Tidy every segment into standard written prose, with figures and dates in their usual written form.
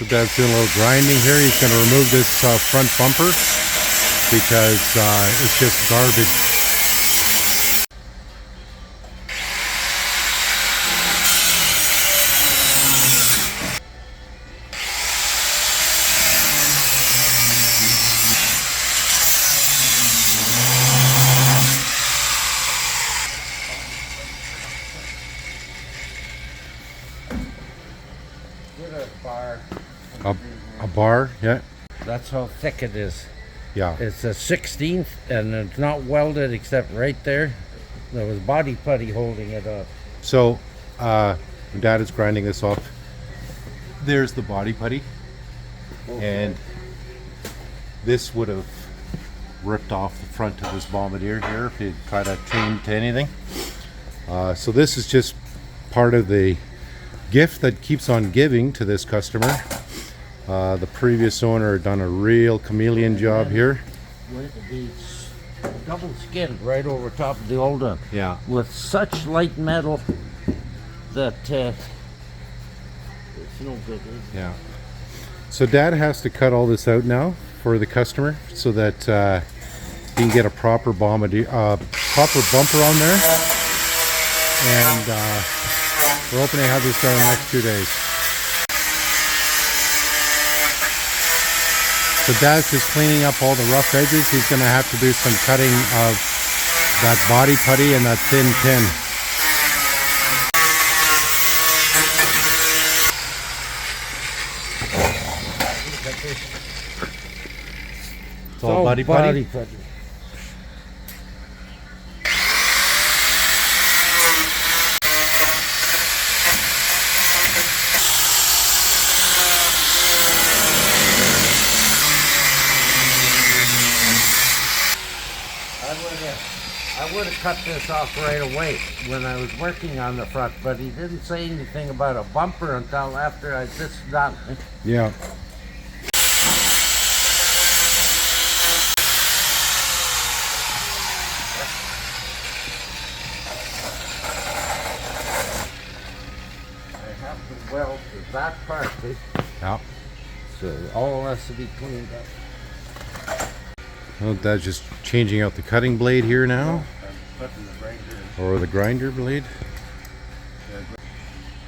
So Dad's doing a little grinding here. He's going to remove this front bumper because it's just garbage. A bar, yeah. That's how thick it is. Yeah. It's a 16th and it's not welded except right there. There was body putty holding it up. So Dad is grinding this off. There's the body putty. Okay. And this would have ripped off the front of this Bombardier here if you try to chain to anything. So this is just part of the gift that keeps on giving to this customer. The previous owner had done a real chameleon job here. It's double skinned right over top of the old one. Yeah. With such light metal that it's no good. Yeah. So Dad has to cut all this out now for the customer so that he can get a proper Bombardier, proper bumper on there. And we're hoping to have this done in the next 2 days. So Dad's just cleaning up all the rough edges. He's going to have to do some cutting of that body putty and that thin tin. It's all body putty? I would have cut this off right away when I was working on the front, but he didn't say anything about a bumper until after I just done. Yeah. I have to weld to that part, see? Yeah. So all has to be cleaned up. Well, Dad's just changing out the cutting blade here now. Putting the grinder in. Or the grinder blade.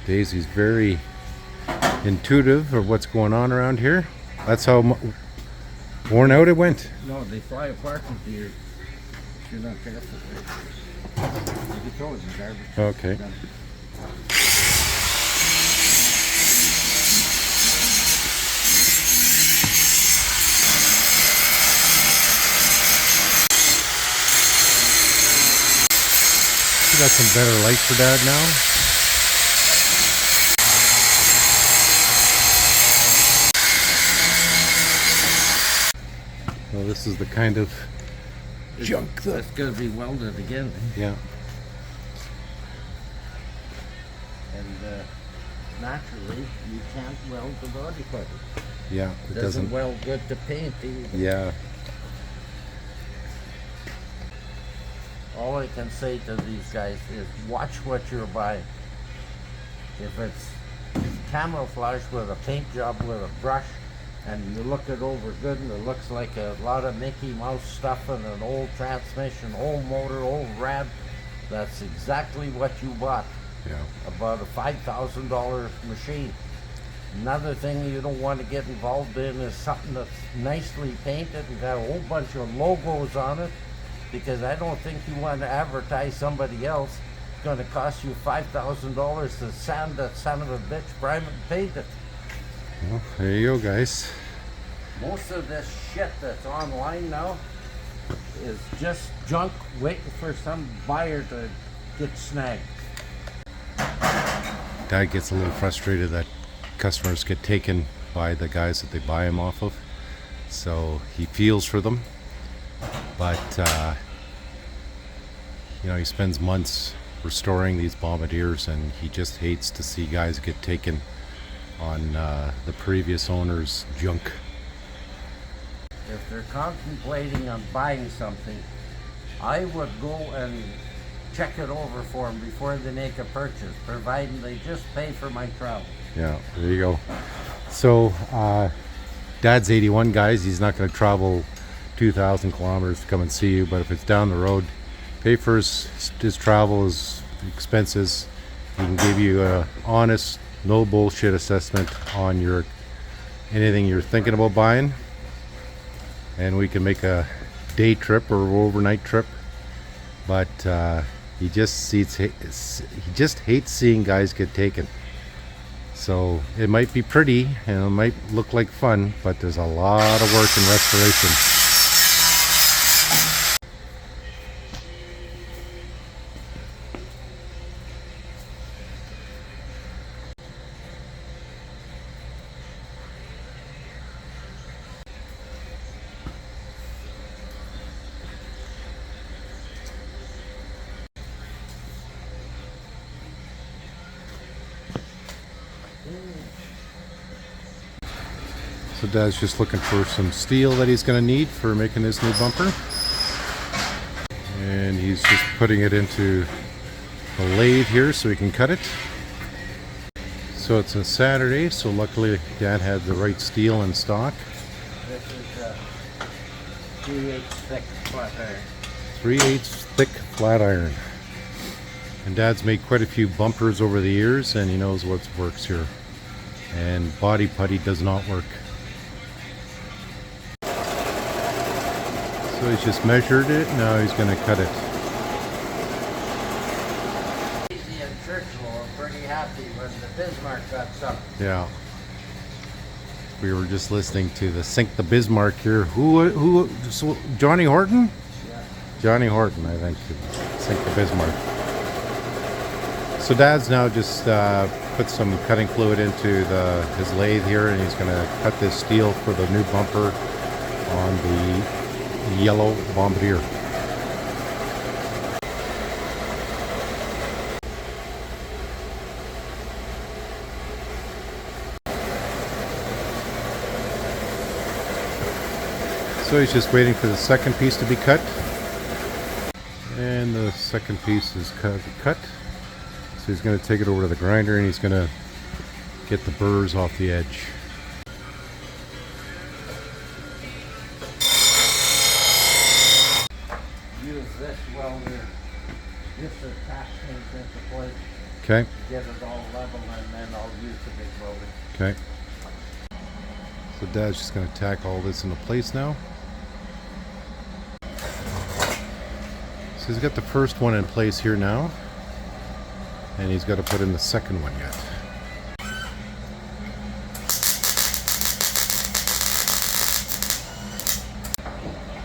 Daisy's very intuitive of what's going on around here. That's how worn out it went. No, they fly apart with you if you're not careful. You can throw it in the garbage. Okay. We got some better light for Dad now. Well, this is the kind of junk that's going to be welded again. Yeah. And naturally, you can't weld the body putty. Yeah, it doesn't weld good to paint either. Yeah. All I can say to these guys is watch what you're buying. If it's camouflage with a paint job with a brush and you look it over good and it looks like a lot of Mickey Mouse stuff and an old transmission, old motor, old rad, that's exactly what you bought. Yeah. About a $5,000 machine. Another thing you don't want to get involved in is something that's nicely painted and got a whole bunch of logos on it, because I don't think you want to advertise somebody else. It's going to cost you $5,000 to sand that son of a bitch, prime and paint it. Well, there you go, guys. Most of this shit that's online now is just junk waiting for some buyer to get snagged. Dad gets a little frustrated that customers get taken by the guys that they buy them off of. So he feels for them. But, you know, he spends months restoring these Bombardiers, and he just hates to see guys get taken on the previous owner's junk. If they're contemplating on buying something, I would go and check it over for them before they make a purchase, providing they just pay for my travel. Yeah, there you go. So, Dad's 81, guys. He's not going to travel 2,000 kilometers to come and see you, but if it's down the road, pay for his travel, his expenses. He can give you a honest, no bullshit assessment on your anything you're thinking about buying, and we can make a day trip or overnight trip. But he just hates seeing guys get taken. So it might be pretty and it might look like fun, but there's a lot of work in restoration. So Dad's just looking for some steel that he's going to need for making this new bumper. And he's just putting it into the lathe here so he can cut it. So it's a Saturday, so luckily Dad had the right steel in stock. This is a 3/8 thick flat iron. 3/8 thick flat iron. And Dad's made quite a few bumpers over the years and he knows what works here. And body putty does not work. So he's just measured it, now he's going to cut it. Easy and Churchill are pretty happy when the Bismarck got some. Yeah. We were just listening to the Sink the Bismarck here. Who so Johnny Horton? Yeah. Johnny Horton, I think. Sink the Bismarck. So Dad's now just put some cutting fluid into his lathe here, and he's going to cut this steel for the new bumper on the yellow Bombardier. So he's just waiting for the second piece to be cut. And the second piece is cut. So he's going to take it over to the grinder and he's going to get the burrs off the edge. Use this welder just to attach things into place. Okay. Get it all level, and then I'll use the big welder. Okay. So Dad's just going to tack all this into place now. So he's got the first one in place here now. And he's got to put in the second one yet.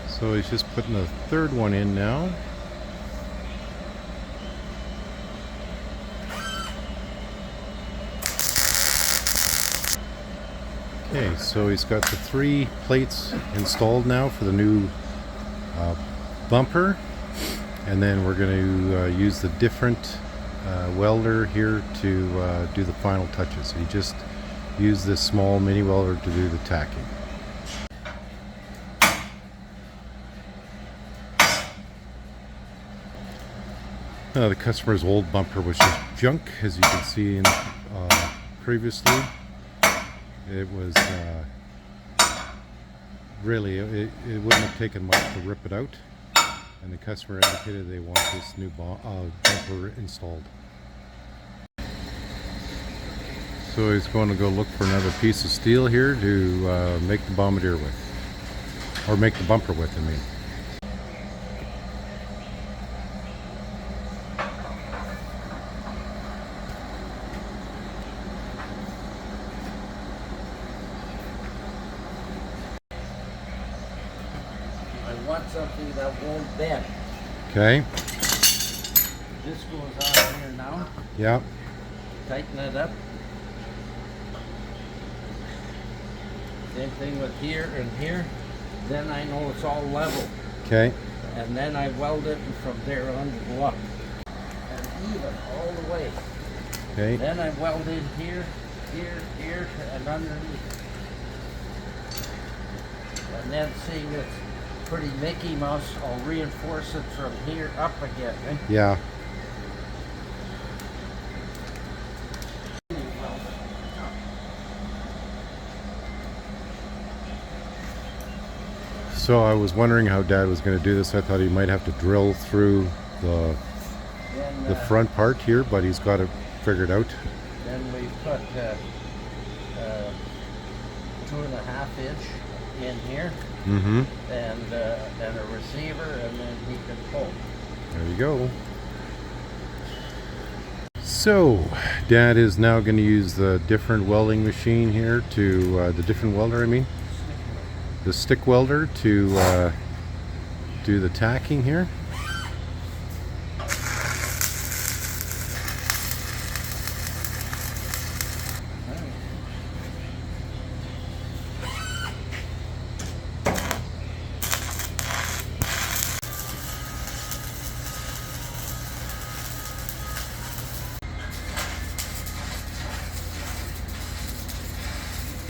So he's just putting the third one in now. Okay, so he's got the 3 plates installed now for the new bumper. And then we're going to use the different welder here to do the final touches. He just used this small mini welder to do the tacking. The customer's old bumper was just junk, as you can see in, previously. It was really, it wouldn't have taken much to rip it out. And the customer indicated they want this new bumper installed. So he's going to go look for another piece of steel here to make the Bombardier with. Or make the bumper with, I mean. I want something that won't bend. Okay. This goes on here now. Yeah. Tighten it up. Same thing with here and here. Then I know it's all level. Okay. And then I weld it, and from there on to go up. And even all the way. Okay. Then I weld in here, here, and underneath. And then seeing it's pretty Mickey Mouse, I'll reinforce it from here up again. Eh? Yeah. So I was wondering how Dad was going to do this. I thought he might have to drill through the Then, front part here, but he's got it figured out. then we put 2.5 inch in here, Mm-hmm. and a receiver, and then he can pull. There you go. So, Dad is now going to use the different welding machine here to, the different welder, I mean, the stick welder to do the tacking here.